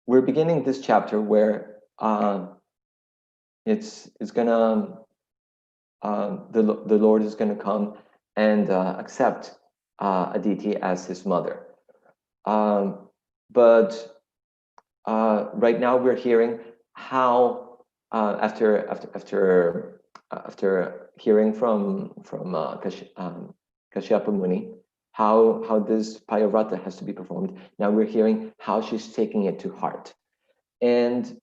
we're beginning this chapter where it's gonna the Lord is gonna come and accept Aditi as his mother. But right now we're hearing how after hearing from Kashyapa Muni how this Payavrata has to be performed. Now we're hearing how she's taking it to heart, and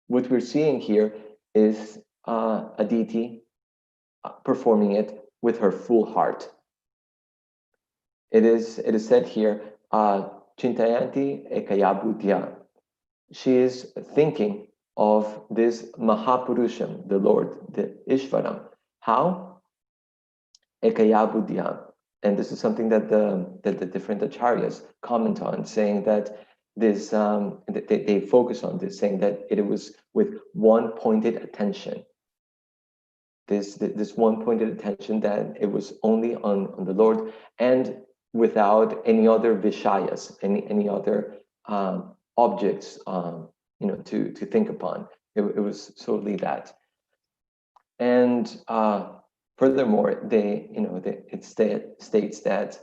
what we're seeing here is Aditi performing it with her full heart. It is said here, Chintayanti Ekayabhutya. She is thinking of this Mahapurusham, the Lord, the Ishvaram. How? Ekayabhutya. And this is something that the different acharyas comment on, saying that this they focus on this, saying that it was with one pointed attention. This one pointed attention, that it was only on the Lord, and without any other vishayas, any other objects, to think upon. It was solely that. And furthermore, it states that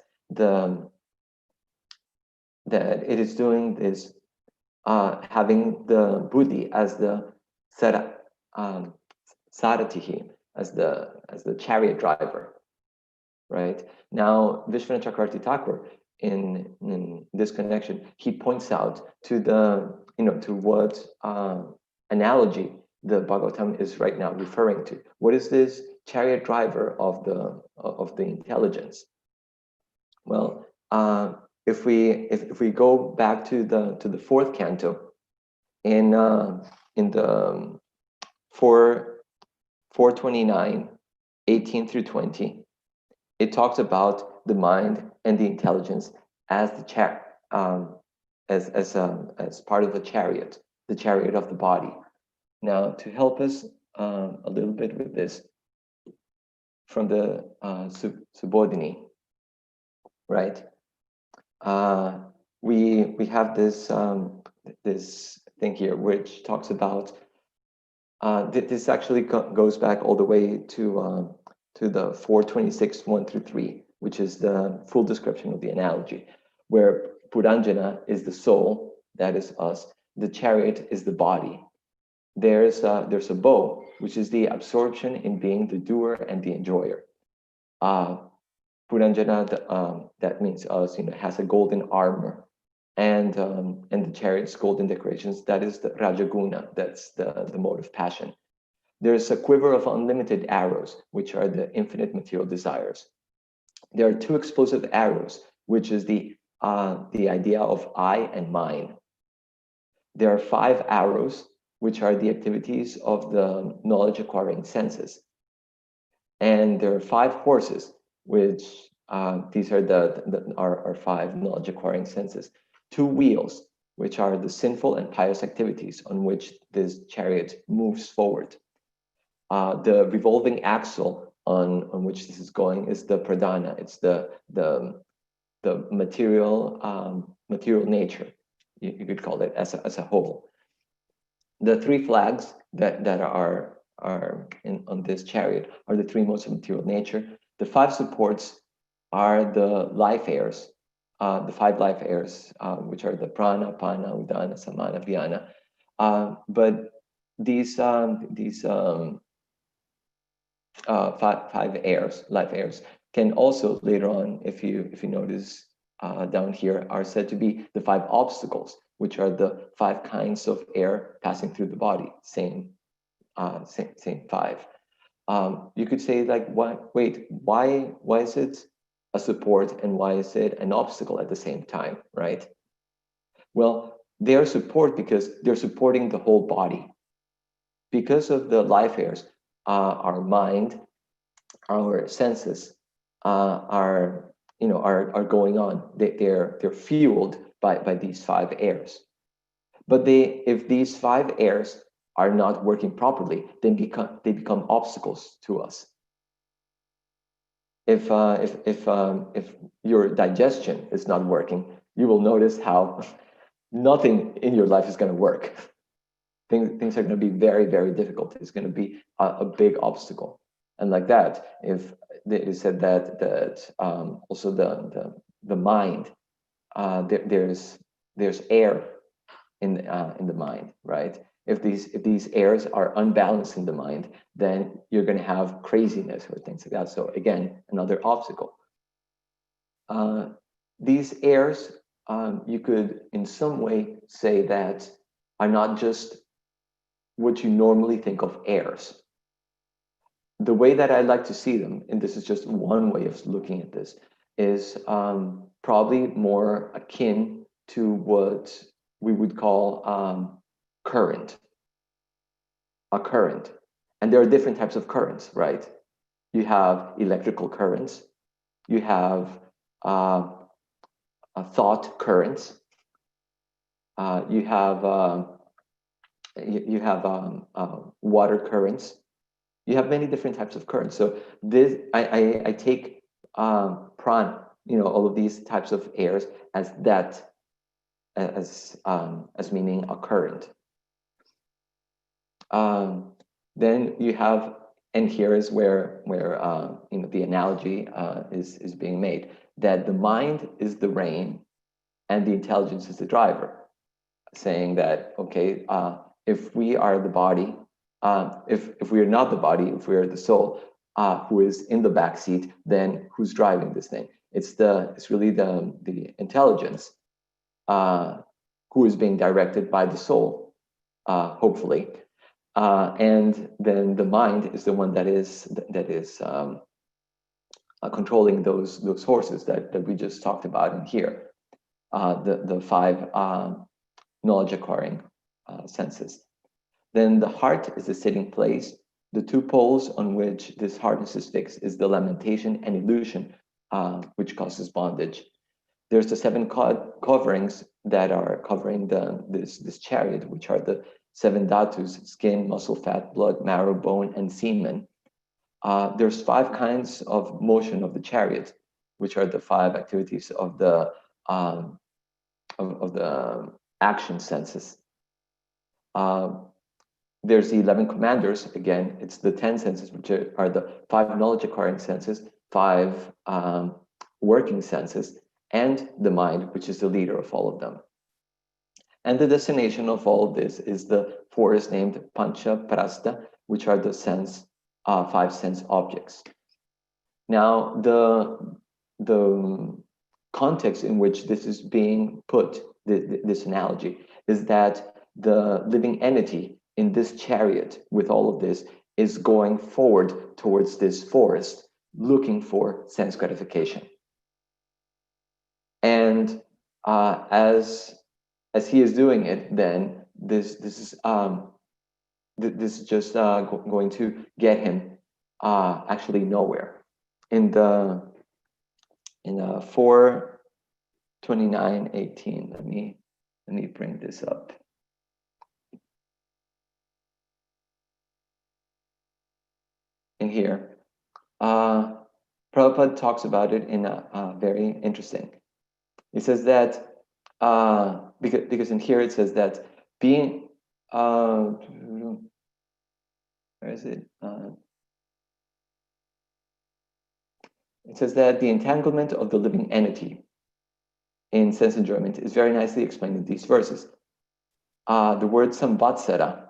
that it is doing this, having the buddhi as the saratihi, as the chariot driver, right? Now, Vishwanath Chakravarti Thakur, in this connection, he points out to to what analogy the Bhagavatam is right now referring to. What is this chariot driver of the intelligence? Well, if we go back to the fourth canto, in the 429, 18 through 20, it talks about the mind and the intelligence as the as part of the chariot of the body. Now, to help us a little bit with this, from the Subodhini, right? We have this this thing here which talks about this actually goes back all the way to the 426, 1 through 3, which is the full description of the analogy, where Puranjana is the soul, that is us. The chariot is the body. There's a bow, which is the absorption in being the doer and the enjoyer. Puranjana, that means us, has a golden armor, and the chariot's golden decorations. That is the Rajaguna. That's the mode of passion. There's a quiver of unlimited arrows, which are the infinite material desires. There are two explosive arrows, which is the idea of I and mine. There are 5 arrows, which are the activities of the knowledge acquiring senses. And there are 5 horses, which these are our 5 knowledge acquiring senses. 2 wheels, which are the sinful and pious activities on which this chariot moves forward. The revolving axle on which this is going is the pradhana. It's the material nature, you could call it, as a whole. The 3 flags that are on this chariot are the 3 modes of material nature. The 5 supports are the life airs, the 5 life airs, which are the prana, pana, udana, samana, vyana. But these 5 airs, life airs, can also later on, if you notice down here, are said to be the 5 obstacles, which are the 5 kinds of air passing through the body. Same 5. You could say, like, why is it a support and why is it an obstacle at the same time, right? Well, they are support because they're supporting the whole body. Because of the life airs, our mind, our senses are going on. They're fueled by these 5 airs. But if these 5 airs are not working properly, then they become obstacles to us. If your digestion is not working, you will notice how nothing in your life is going to work. Things are going to be very, very difficult. It's going to be a big obstacle. And like that, if they said that also the mind, there's air in the mind, right? If these airs are unbalanced in the mind, then you're going to have craziness or things like that. So again, another obstacle. These airs, you could in some way say that are not just what you normally think of airs. The way that I like to see them, and this is just one way of looking at this, is probably more akin to what we would call current, a current. And there are different types of currents, right? You have electrical currents, you have thought currents, you have water currents. You have many different types of currents. So this, I take prana, all of these types of airs as that, as meaning a current. Then you have, and here is where the analogy is being made, that the mind is the rein and the intelligence is the driver, saying that, okay, if we are the body, if we are not the body, if we are the soul who is in the back seat, then who's driving this thing? It's really the intelligence who is being directed by the soul, hopefully, and then the mind is the one that is controlling those horses that we just talked about in here, the five knowledge acquiring senses. Then the heart is the sitting place. The two poles on which this hardness is fixed is the lamentation and illusion, which causes bondage. There's the seven coverings that are covering this chariot, which are the seven dhatus: skin, muscle, fat, blood, marrow, bone, and semen. There's five kinds of motion of the chariot, which are the five activities of the action senses. There's the 11 commanders. Again, it's the 10 senses, which are the five knowledge acquiring senses, five working senses, and the mind, which is the leader of all of them. And the destination of all of this is the forest named Pancha Prasta, which are the five sense objects. Now, the context in which this is being put, this analogy, is that the living entity in this chariot with all of this is going forward towards this forest, looking for sense gratification. And as he is doing it, then this is just going to get him actually nowhere. In 4:29:18, let me bring this up. In here, Prabhupada talks about it in a very interesting. He says that because in here it says that being where is it? It says that the entanglement of the living entity in sense enjoyment is very nicely explained in these verses. The word samvatsara,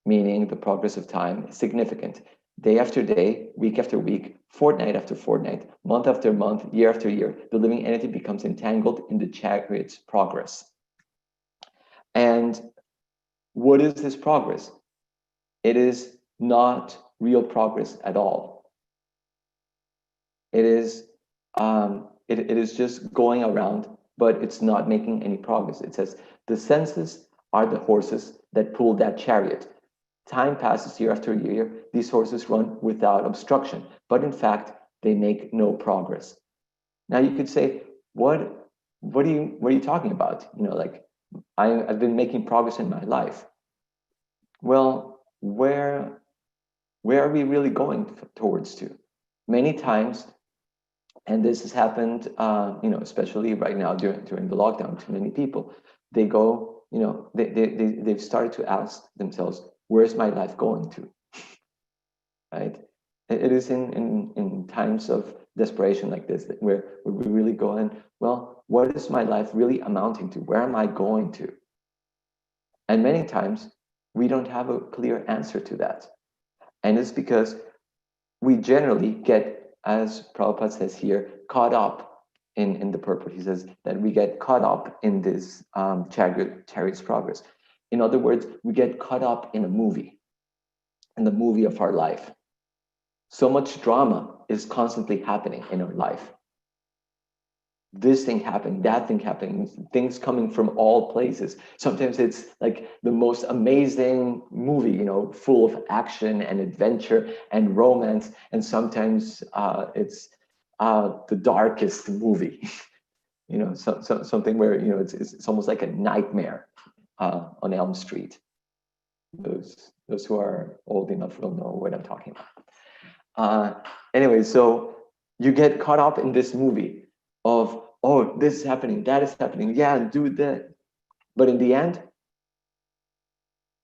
meaning the progress of time, is significant. Day after day, week after week, fortnight after fortnight, month after month, year after year, the living entity becomes entangled in the chariot's progress. And what is this progress? It is not real progress at all. It is just going around, but it's not making any progress. It says the senses are the horses that pull that chariot. Time passes year after year. These horses run without obstruction, but in fact, they make no progress. Now you could say, what are you talking about? Like I've been making progress in my life. Well, where are we really going towards to? Many times, and this has happened, especially right now during the lockdown to many people, they go, they've started to ask themselves, where's my life going to, right? It is in times of desperation like this where we really go in, well, what is my life really amounting to? Where am I going to? And many times we don't have a clear answer to that. And it's because we generally get, as Prabhupada says here, caught up in the purport. He says that we get caught up in this chariot's progress. In other words, we get caught up in a movie, in the movie of our life. So much drama is constantly happening in our life. This thing happening, that thing happening, things coming from all places. Sometimes it's like the most amazing movie, full of action and adventure and romance. And sometimes it's the darkest movie, something where, it's almost like a nightmare on Elm Street. Those who are old enough will know what I'm talking about. Anyway, so you get caught up in this movie of, oh, this is happening, that is happening, yeah, do that. But in the end,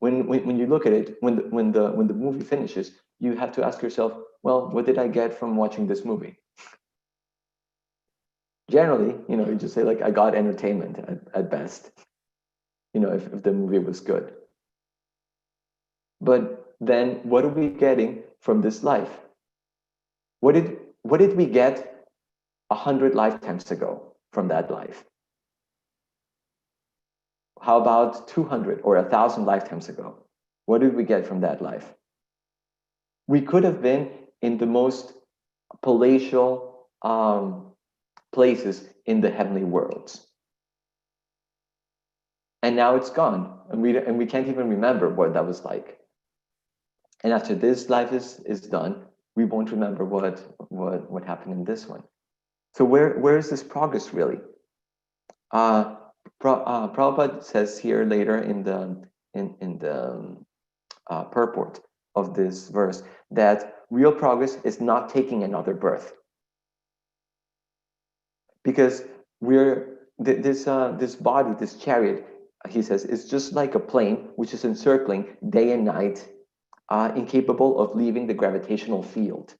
when you look at it, when the movie finishes, you have to ask yourself, well, what did I get from watching this movie? Generally, you just say like, I got entertainment at best, if the movie was good. But then what are we getting from this life? What did we get 100 lifetimes ago from that life? How about 200 or 1,000 lifetimes ago? What did we get from that life? We could have been in the most palatial places in the heavenly worlds. And now it's gone, and we can't even remember what that was like. And after this life is done, we won't remember what happened in this one. So where is this progress really? Prabhupada says here later in the purport of this verse that real progress is not taking another birth, because this body, this chariot, he says, is just like a plane which is encircling day and night, incapable of leaving the gravitational field.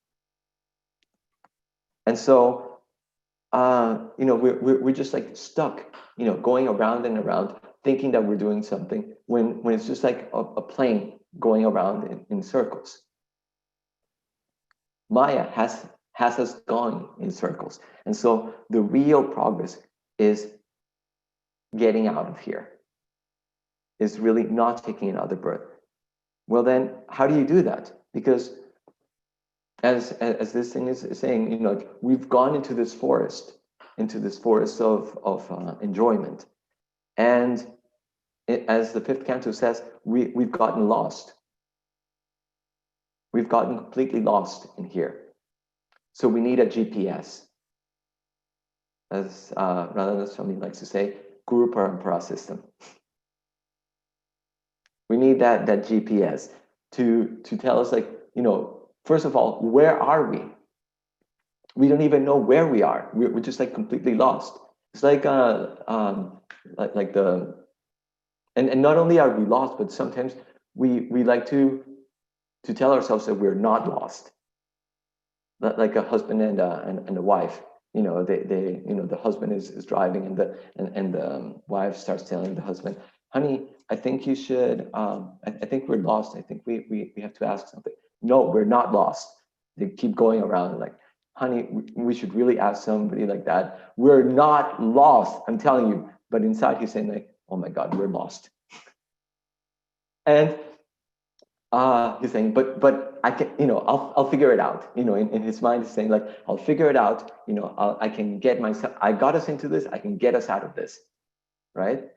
And so we're just like stuck, going around and around, thinking that we're doing something when it's just like a plane going around in circles. Maya has us going in circles. And so the real progress is getting out of here, is really not taking another birth. Well, then how do you do that? Because as this thing is saying, like we've gone into this forest of enjoyment, and as the fifth canto says, we've gotten lost. We've gotten completely lost in here. So we need a GPS. As Radha Swami likes to say, Guru Parampara system. We need that GPS to tell us, like, first of all, where are we? We don't even know where we are. We're just like completely lost. It's like and not only are we lost, but sometimes we like to tell ourselves that we're not lost. Like a husband and a wife. The husband is driving and the wife starts telling the husband, honey, I think you should, I think we're lost. I think we have to ask something. No, we're not lost. They keep going around like, honey, we should really ask somebody like that. We're not lost, I'm telling you. But inside he's saying like, oh my God, we're lost. And he's saying, but I can, I'll figure it out. In his mind, he's saying like, I'll figure it out. I can get myself. I got us into this. I can get us out of this, right?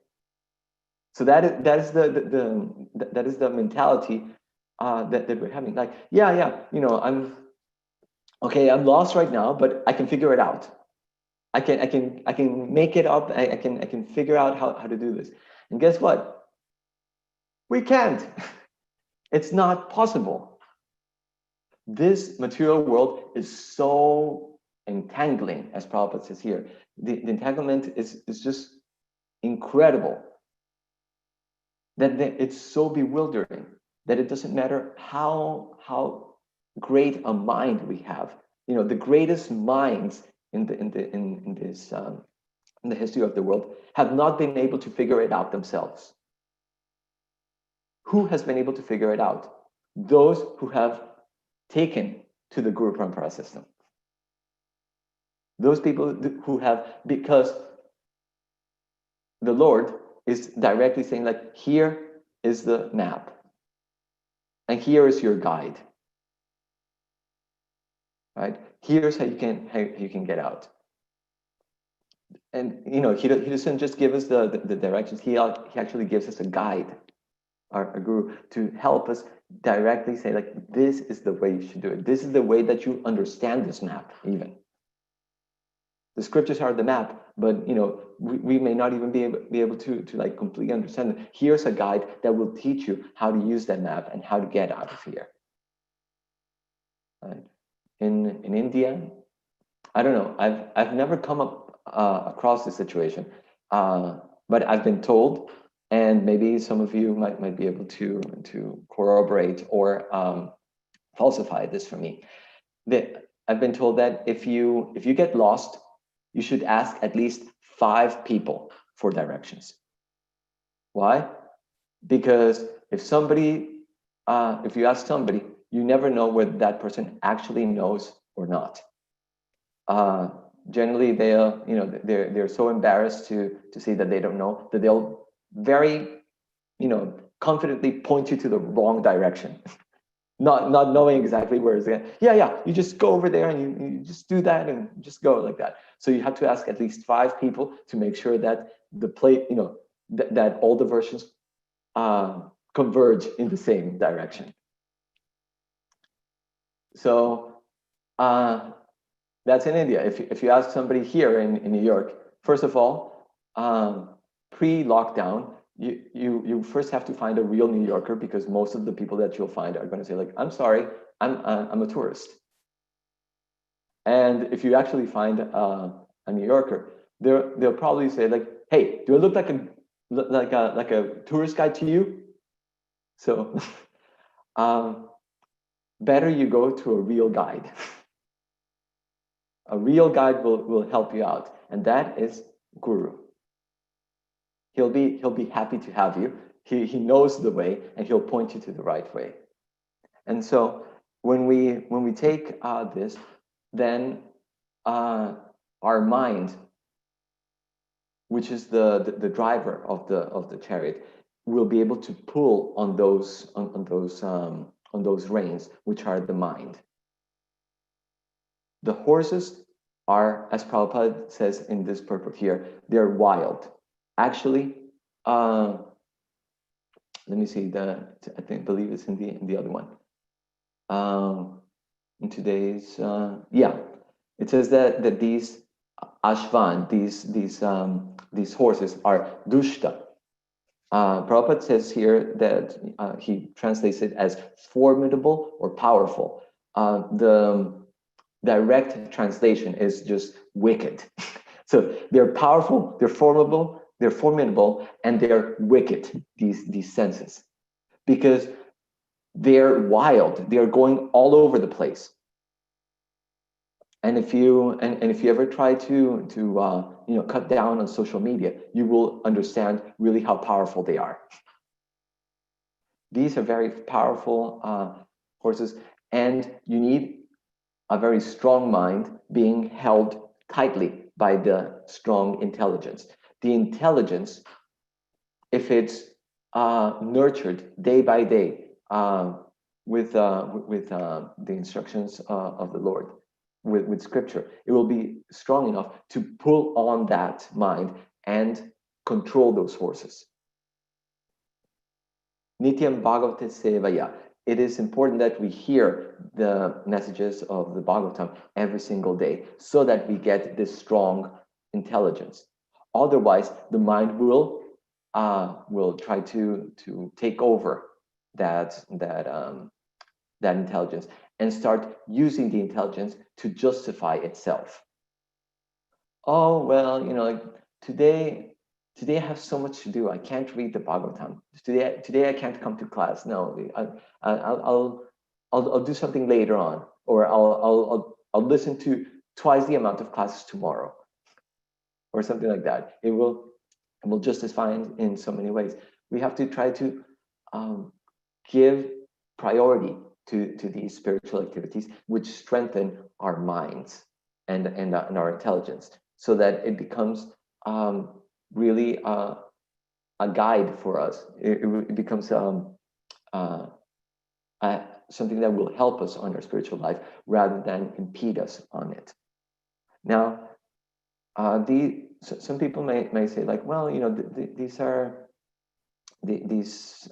So that is the mentality that we're having. Like, yeah, I'm lost right now, but I can figure it out. I can make it up. I can figure out how to do this. And guess what? We can't. It's not possible. This material world is so entangling, as Prabhupada says here. The entanglement is just incredible. that it's so bewildering that it doesn't matter how great a mind we have. The greatest minds in the history of the world have not been able to figure it out themselves. Who has been able to figure it out? Those who have taken to the Guru Parampara system. Those people who have, because the Lord is directly saying, like, here is the map, and here is your guide. Right? Here's how you can get out. And he doesn't just give us the directions. He actually gives us a guide, our guru, to help us directly say, like, this is the way you should do it. This is the way that you understand this map. Even the scriptures are the map, but we may not even be able to like completely understand it. Here's a guide that will teach you how to use that map and how to get out of here. Right? In India, I don't know. I've never come up across this situation, but I've been told, and maybe some of you might be able to corroborate or falsify this for me. That I've been told that if you get lost, you should ask at least 5 people for directions. Why? Because if you ask somebody, you never know whether that person actually knows or not. Generally, they're so embarrassed to say that they don't know that they'll very confidently point you to the wrong direction, not knowing exactly where it's going. Yeah, you just go over there and you just do that and just go like that. So you have to ask at least 5 people to make sure that the that all the versions converge in the same direction. So that's in India. If you ask somebody here in New York, first of all, pre-lockdown, you first have to find a real New Yorker, because most of the people that you'll find are going to say, like, I'm sorry, I'm a tourist. And if you actually find a New Yorker, they'll probably say, like, hey, do I look like a tourist guide to you? So better you go to a real guide. A real guide will help you out, and that is Guru. He'll be happy to have you. He knows the way, and he'll point you to the right way. And so when we take this, then our mind, which is the driver of the chariot, will be able to pull on those reins, which are the mind. The horses are, as Prabhupada says in this purport here, they're wild. Actually, let me see, believe it's in the other one. In today's, it says that these ashvan, these horses are dushta. Prabhupada says here that he translates it as formidable or powerful. The direct translation is just wicked. So they're powerful, they're formidable, and they're wicked, these senses, because they're wild. They're going all over the place. And if you ever try to cut down on social media, you will understand really how powerful they are. These are very powerful horses, and you need a very strong mind being held tightly by the strong intelligence. The intelligence, if it's nurtured day by day with the instructions of the Lord, with scripture, it will be strong enough to pull on that mind and control those horses. Nityam Bhagavate Sevaya. It is important that we hear the messages of the Bhagavatam every single day, so that we get this strong intelligence. Otherwise, the mind will try to take over that intelligence and start using the intelligence to justify itself. Oh, well, today today I have so much to do. I can't read the Bhagavatam. Today I can't come to class. No, I'll do something later on, or I'll listen to twice the amount of classes tomorrow, or something like that. It will just as fine in so many ways. We have to try to give priority to these spiritual activities, which strengthen our minds and our intelligence, so that it becomes really a guide for us. It becomes something that will help us on our spiritual life rather than impede us on it. Now, some people may say, like, well, you know, these are these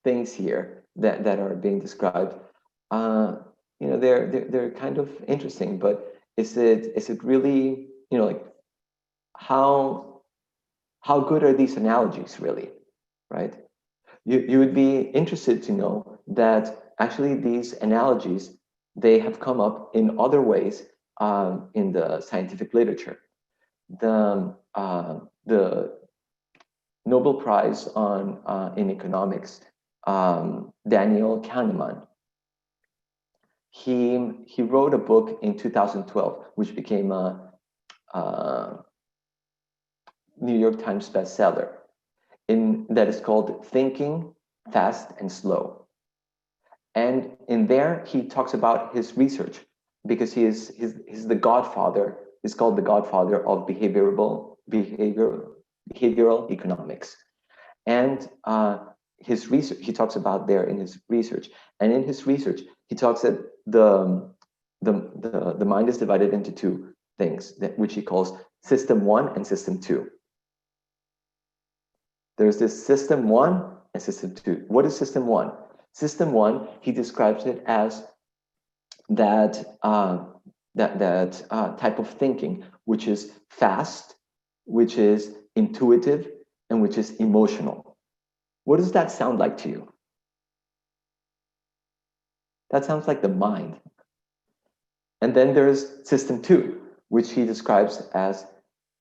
things here that are being described. You know, they're kind of interesting, but is it really, you know, like, how good are these analogies really, right? You would be interested to know that actually these analogies, they have come up in other ways in the scientific literature. The Nobel Prize in economics, Daniel Kahneman, he wrote a book in 2012, which became a New York Times bestseller, that is called Thinking Fast and Slow. And in there, he talks about his research, because he's the godfather. He's called the godfather of behavioral economics. And his research, he talks about there in his research. And in his research, he talks that the mind is divided into two things, which he calls system 1 and system 2. There's this system 1 and system 2. What is system 1? System 1, he describes it as that type of thinking, which is fast, which is intuitive, and which is emotional. What does that sound like to you? That sounds like the mind. And then there's system 2, which he describes as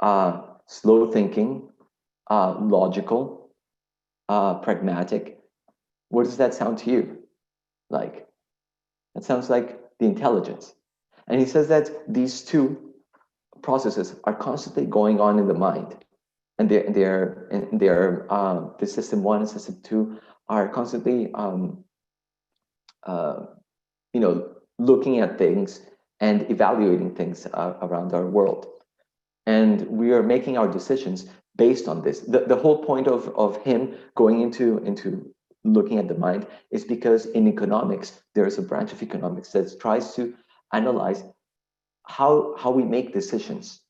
slow thinking, logical, pragmatic. What does that sound to you like? That sounds like the intelligence. And he says that these two processes are constantly going on in the mind, and the system 1 and system 2 are constantly you know, looking at things and evaluating things around our world. And we are making our decisions based on this. The whole point of him going into looking at the mind is because in economics, there is a branch of economics that tries to analyze how we make decisions,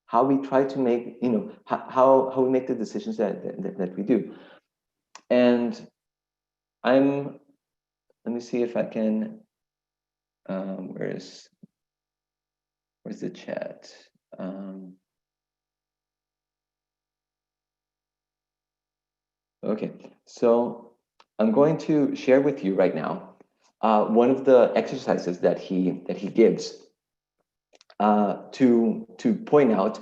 how we try to make, you know, how we make the decisions that we do. And let me see if I can, where's the chat? Okay, so I'm going to share with you right now one of the exercises that he gives to point out,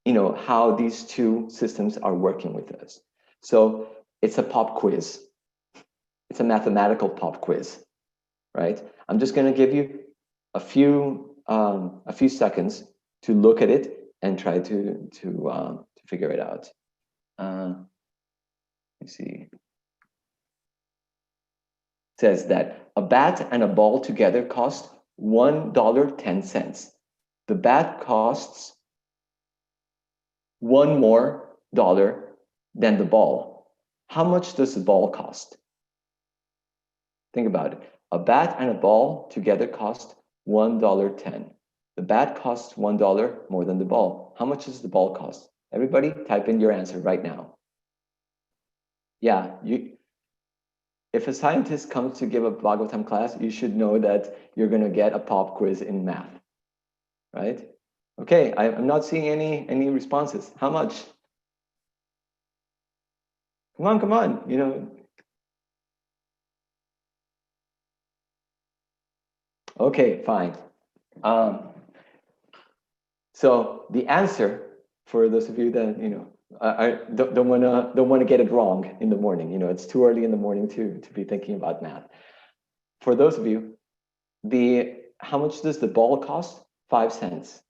you know, how these two systems are working with us. So it's a pop quiz. It's a mathematical pop quiz, right? I'm just going to give you a few seconds to look at it and try to figure it out. Let's see. It says that a bat and a ball together cost $1.10. The bat costs $1 more than the ball. How much does the ball cost? Think about it. A bat and a ball together cost $1.10. The bat costs $1 more than the ball. How much does the ball cost? Everybody type in your answer right now. Yeah, if a scientist comes to give a Bhagavatam class, you should know that you're going to get a pop quiz in math, right? Okay, I'm not seeing any responses. How much? Come on, you know. Okay, fine. So the answer For those of you that, I don't want to get it wrong in the morning. It's too early in the morning to be thinking about math. For those of you, how much does the ball cost? 5 cents.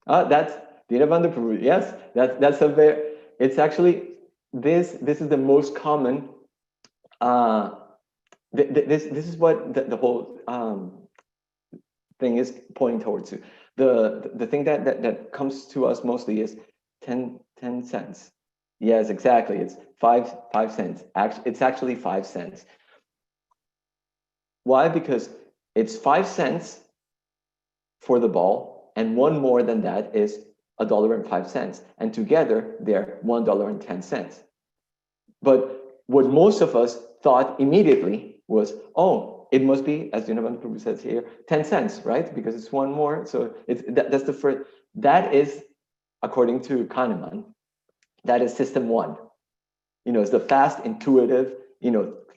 That's Dinavanda Prabhu. Yes, that's a very. It's actually this is the most common. This is what the whole thing is pointing towards. The thing that comes to us mostly is 10 cents. Yes, exactly. It's 5 cents. Actually, it's actually 5 cents. Why? Because it's 5 cents for the ball, and one more than that is $1.05, and together they're $1.10. But what most of us thought immediately was, oh, it must be, as Dinavanda Prabhu says here, 10 cents, right? Because it's one more. So that's the first. That is, according to Kahneman, that is system one. It's the fast, intuitive,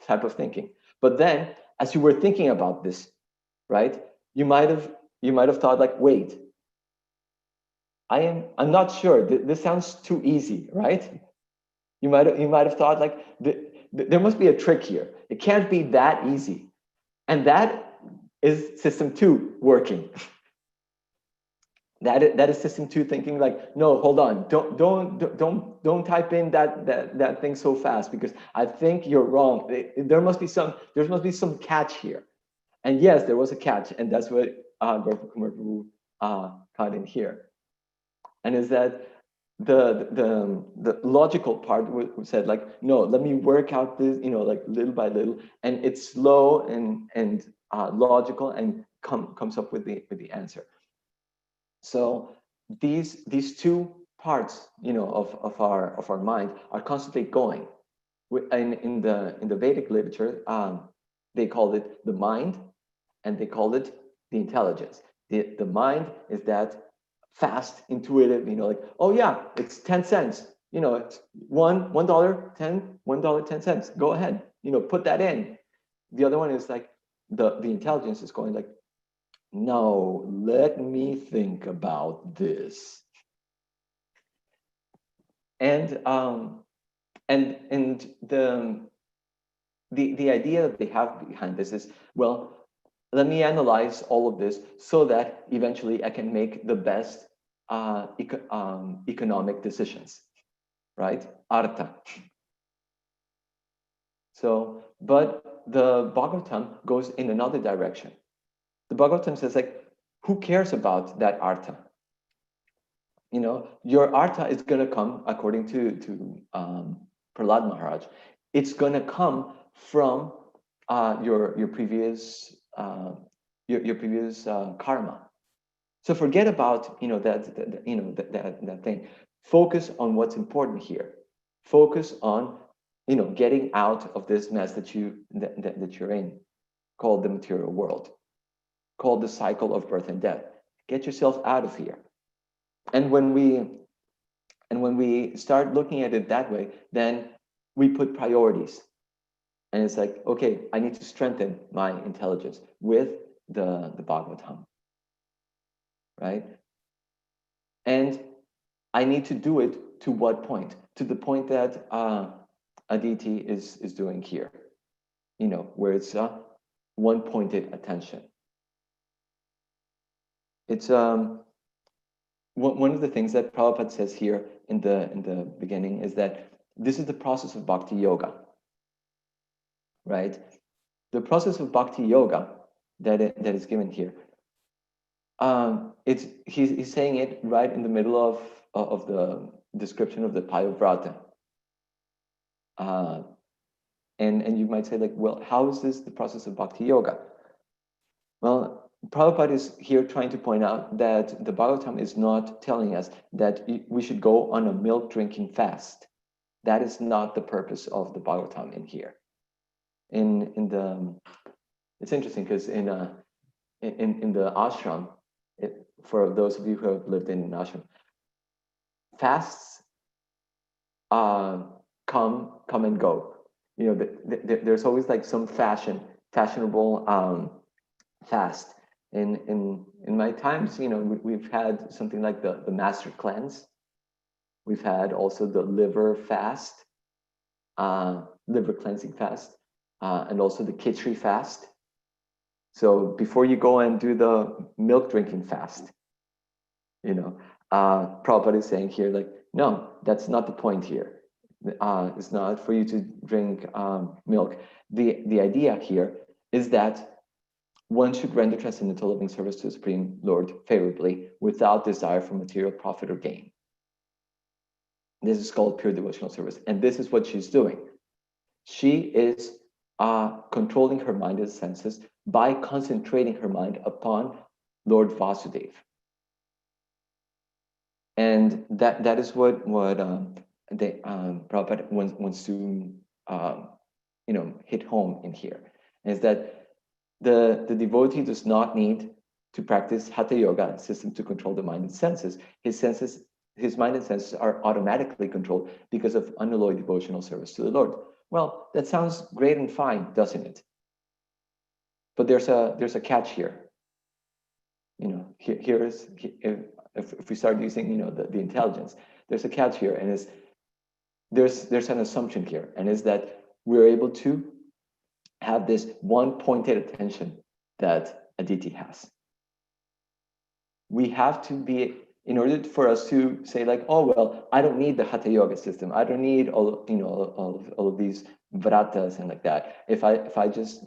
type of thinking. But then, as you were thinking about this, right, you might have thought like, wait, I'm not sure. This sounds too easy, right? You might have thought like, there must be a trick here. It can't be that easy. And that is system two working. That is system two thinking like, no, hold on, don't type in that thing so fast, because I think you're wrong. There must be some catch here. And yes, there was a catch, and that's what Gopal Kumar Prabhu caught in here. And is that the logical part said like, no, let me work out this, like little by little, and it's slow and logical, and comes up with the answer. So these two parts, of our mind are constantly going. In the Vedic literature, they called it the mind, and they called it the intelligence. The mind is that fast, intuitive, like, oh yeah, it's 10 cents. It's $1.10. Go ahead, put that in. The other one is like the intelligence is going like, no, let me think about this. And the idea that they have behind this is, well, let me analyze all of this so that eventually I can make the best economic decisions, right? Artha. So, but the Bhagavatam goes in another direction. The Bhagavatam says like, who cares about that artha? Your artha is going to come, according to Prahlad Maharaj, it's going to come from your previous your previous karma. So forget about that thing. Focus on what's important here. Focus on getting out of this mess that you're in, called the material world, called the cycle of birth and death. Get yourself out of here. And when we start looking at it that way, then we put priorities. And it's like, okay, I need to strengthen my intelligence with the Bhagavatam, right? And I need to do it to what point? To the point that Aditi is doing here, where it's one-pointed attention. It's one of the things that Prabhupada says here in the beginning is that this is the process of bhakti yoga, right? The process of bhakti yoga that is given here. He's saying it right in the middle of the description of the Payavrata. And you might say like, well, how is this the process of bhakti yoga? Well, Prabhupada is here trying to point out that the Bhagavatam is not telling us that we should go on a milk drinking fast. That is not the purpose of the Bhagavatam in here. It's interesting because in the ashram, for those of you who have lived in an ashram, fasts come and go. There's always like some fashionable fast. In my times, we've had something like the master cleanse. We've had also the liver fast, liver cleansing fast, and also the khichdi fast. So before you go and do the milk drinking fast, Prabhupada is saying here, like, no, that's not the point here. It's not for you to drink milk. The idea here is that one should render transcendental loving service to the Supreme Lord favorably without desire for material profit or gain. This is called pure devotional service. And this is what she's doing. She is controlling her mind and senses by concentrating her mind upon Lord Vasudeva. And that is what Prabhupada wants to hit home in here, is that the devotee does not need to practice Hatha Yoga system to control the mind and senses. His mind and senses are automatically controlled because of unalloyed devotional service to the Lord. Well, that sounds great and fine, doesn't it? But there's a catch here. If we start using the intelligence, there's a catch here, and there's an assumption here, and is that we're able to have this one pointed attention that Aditi has. We have to be, in order for us to say like, oh well, I don't need the Hatha Yoga system. I don't need all of these vratas and like that. If I just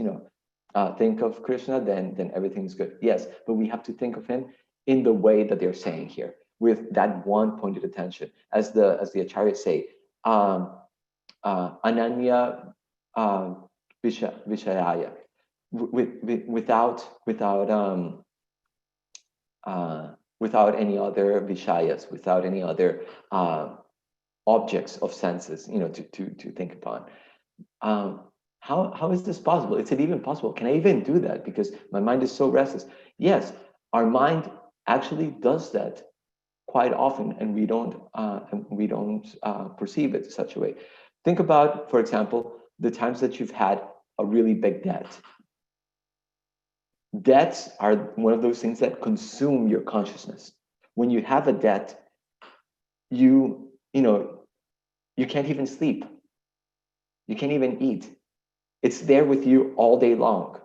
think of Krishna, then everything's good. Yes, but we have to think of him in the way that they're saying here, with that one pointed attention, as the acharyas say, ananya vishayaya, without any other vishayas, without any other objects of senses, to think upon. How is this possible? Is it even possible? Can I even do that? Because my mind is so restless. Yes, our mind actually does that quite often, and we don't perceive it such a way. Think about, for example, the times that you've had a really big debt. Debts are one of those things that consume your consciousness. When you have a debt, you can't even sleep. You can't even eat. It's there with you all day long,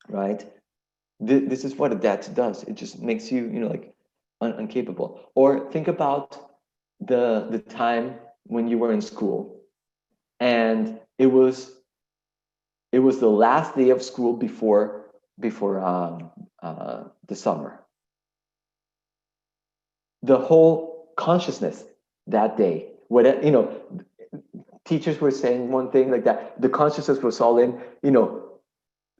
right? This is what a debt does. It just makes you, incapable. Or think about the time when you were in school, and it was the last day of school before the summer. The whole consciousness that day, teachers were saying one thing like that. The consciousness was all in,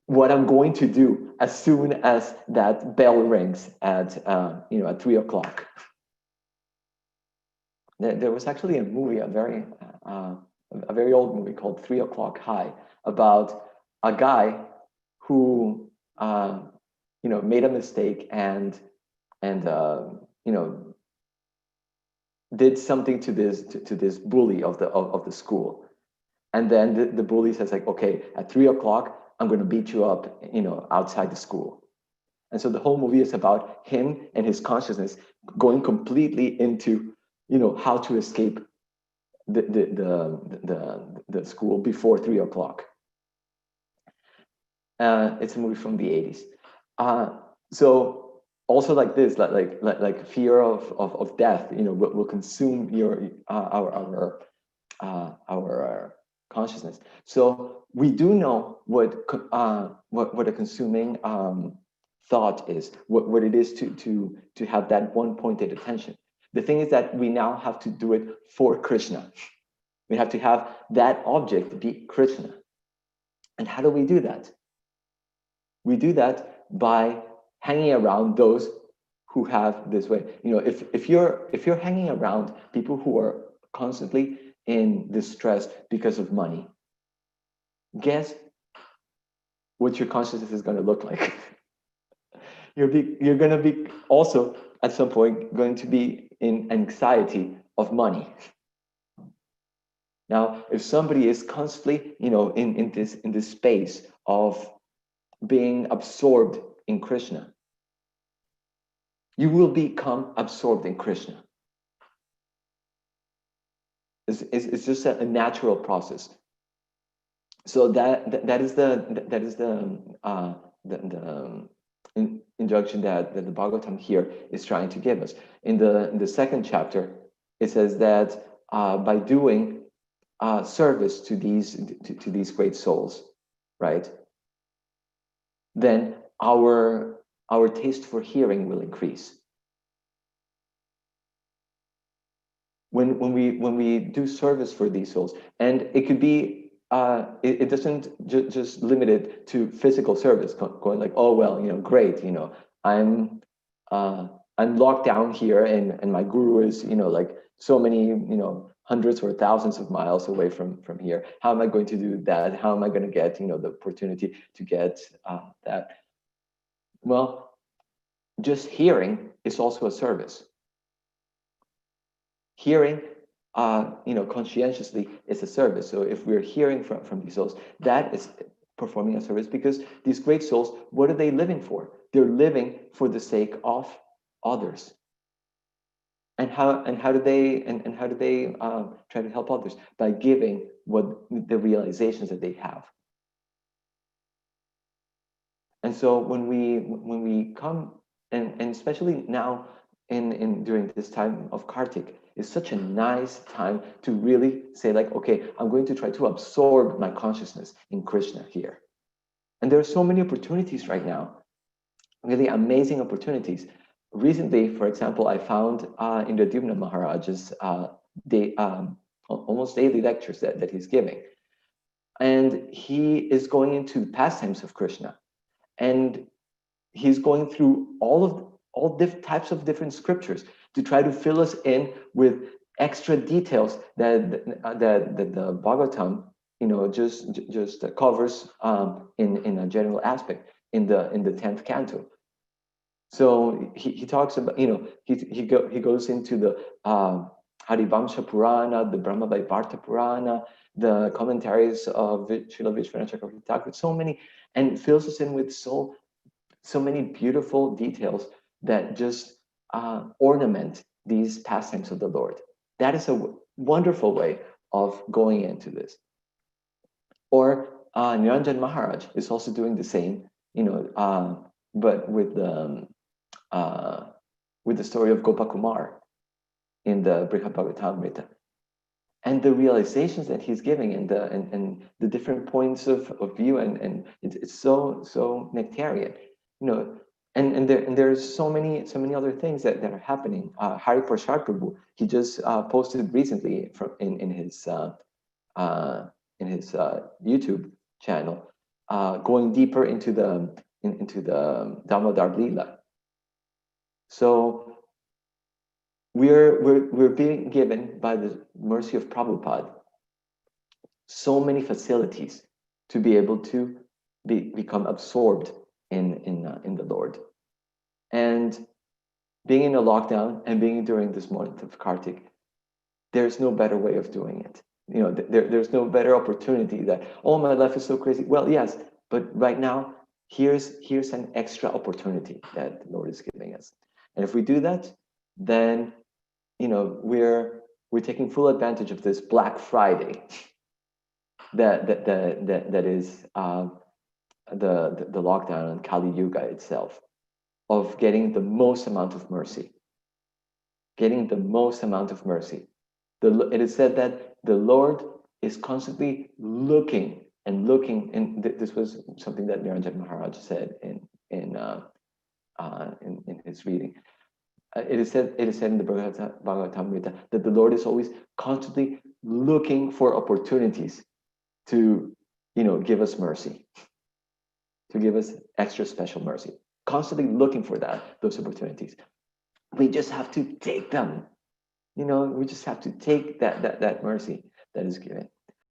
what I'm going to do as soon as that bell rings at 3 o'clock. There was actually a movie, a very old movie called 3 O'Clock High, about a guy who made a mistake and did something to this bully of the school, and then the bully says like, okay, at 3 o'clock I'm going to beat you up outside the school. And so the whole movie is about him and his consciousness going completely into how to escape the school before 3 o'clock. It's a movie from the 80s. So also like this, like fear of death, will consume our consciousness. So we do know what a consuming thought is, what it is to have that one pointed attention. The thing is that we now have to do it for Krishna. We have to have that object be Krishna. And how do we do that? We do that by hanging around those who have this way. If you're hanging around people who are constantly in distress because of money, guess what your consciousness is going to look like. You're going to be also at some point going to be in anxiety of money. Now, if somebody is constantly, in this space of being absorbed in Krishna, you will become absorbed in Krishna. It's just a natural process. So that is the injunction that the Bhagavatam here is trying to give us. In the second chapter, it says that by doing service to these great souls, right? Then our taste for hearing will increase. When we do service for these souls, and it could be it doesn't just limit it to physical service, going like, oh well, great, I'm locked down here, and my guru is like so many hundreds or thousands of miles away from here. How am I going to do that? How am I going to get the opportunity to get that? Well, just hearing is also a service. Hearing, conscientiously is a service. So if we're hearing from these souls, that is performing a service, because these great souls, what are they living for? They're living for the sake of others. And how do they try to help others? By giving what the realizations that they have. And so when we come, and especially now during this time of Kartik, is such a nice time to really say like, okay, I'm going to try to absorb my consciousness in Krishna here. And there are so many opportunities right now, really amazing opportunities. Recently, for example, I found Indradyumna Maharaj's almost daily lectures that he's giving. And he is going into pastimes of Krishna. And he's going through all types of different scriptures to try to fill us in with extra details that the Bhagavatam, just covers in a general aspect in the 10th canto. So he talks about, he goes into the Harivamsha Purana, the Brahma Vaivarta Purana, the commentaries of Srila Vishwanath Chakravarti Thakur, so many, and fills us in with so many beautiful details that just ornament these pastimes of the Lord. That is a wonderful way of going into this. Or Niranjan Maharaj is also doing the same, but with the story of Gopakumar in the Brihad Bhagavatamrita. And the realizations that he's giving, and the different points of view, and it's so nectarian, and there's so many other things that are happening. Hari Prasad Prabhu, he just posted recently in his YouTube channel, going deeper into the Damodar Lila. So we're being given by the mercy of Prabhupada so many facilities to be able to become absorbed in the Lord. And being in a lockdown and being during this month of Kartik, there's no better way of doing it. There's no better opportunity that, oh, my life is so crazy. Well, yes, but right now, here's an extra opportunity that the Lord is giving us. And if we do that, then we're taking full advantage of this Black Friday that is the lockdown and Kali Yuga itself, of getting the most amount of mercy. Getting the most amount of mercy. It is said that the Lord is constantly looking, and this was something that Niranjan Maharaj said in his reading. It is said in the Bhagavatamrita that the Lord is always constantly looking for opportunities to, give us mercy, to give us extra special mercy. Constantly looking for those opportunities. We just have to take them. We just have to take that mercy that is given.